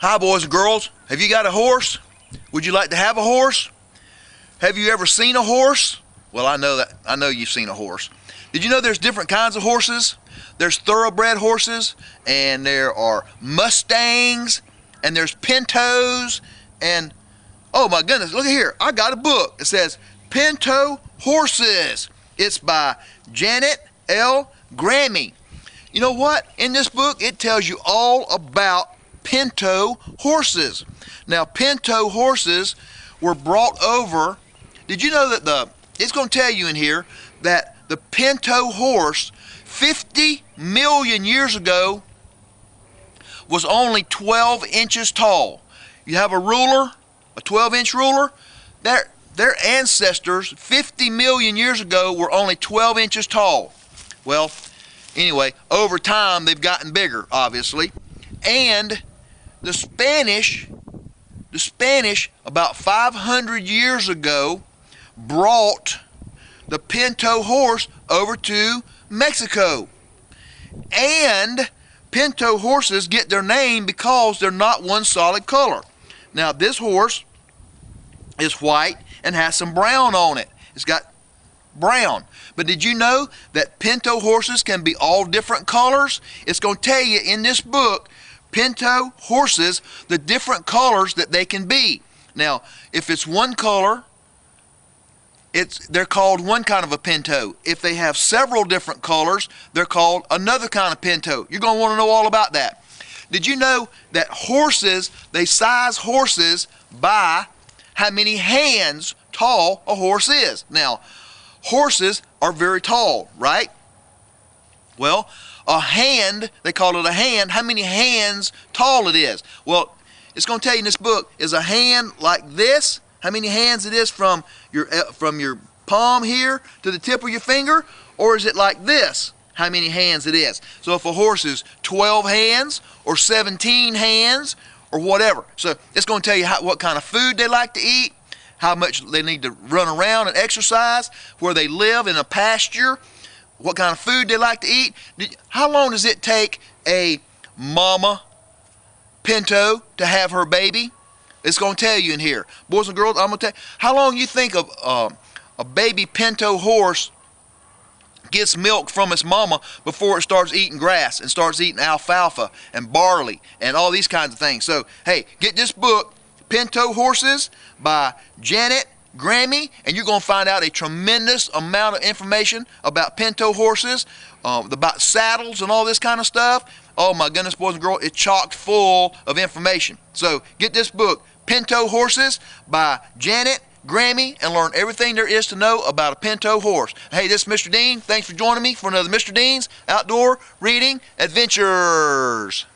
Hi, boys and girls. Have you got a horse? Would you like to have a horse? Have you ever seen a horse? Well, I know you've seen a horse. Did you know there's different kinds of horses? There's thoroughbred horses, and there are Mustangs, and there's Pintos, and oh my goodness, look at here. I got a book. It says Pinto Horses. It's by Janet L. Grammy. You know what? In this book, it tells you all about Pinto horses. Now, Pinto horses were brought over. Did you know that it's going to tell you in here that the Pinto horse 50 million years ago was only 12 inches tall. You have a ruler, a 12-inch ruler. Their ancestors 50 million years ago were only 12 inches tall. Well, anyway, over time they've gotten bigger, obviously. And the Spanish about 500 years ago brought the Pinto horse over to Mexico. And Pinto horses get their name because they're not one solid color. Now, this horse is white and has some brown on it. It's got brown. But did you know that Pinto horses can be all different colors? It's going to tell you in this book, Pinto horses, the different colors that they can be. Now, if it's one color, they're called one kind of a Pinto. If they have several different colors, they're called another kind of Pinto. You're going to want to know all about that. Did you know that horses, they size horses by how many hands tall a horse is? Now, horses are very tall, right? Well, a hand, they call it a hand, how many hands tall it is. Well, it's going to tell you in this book, is a hand like this, how many hands it is from your palm here to the tip of your finger, or is it like this, how many hands it is. So if a horse is 12 hands or 17 hands or whatever. So it's going to tell you what kind of food they like to eat, how much they need to run around and exercise, where they live in a pasture, what kind of food they like to eat. How long does it take a mama Pinto to have her baby? It's going to tell you in here. Boys and girls, I'm going to tell you, how long you think of a baby Pinto horse gets milk from its mama before it starts eating grass and starts eating alfalfa and barley and all these kinds of things. So, hey, get this book, Pinto Horses by Janet Grammy, and you're going to find out a tremendous amount of information about Pinto horses, about saddles and all this kind of stuff. Oh my goodness, boys and girls, it's chock full of information. So get this book, Pinto Horses by Janet Grammy, and learn everything there is to know about a Pinto horse. Hey, this is Mr. Dean. Thanks for joining me for another Mr. Dean's Outdoor Reading Adventures.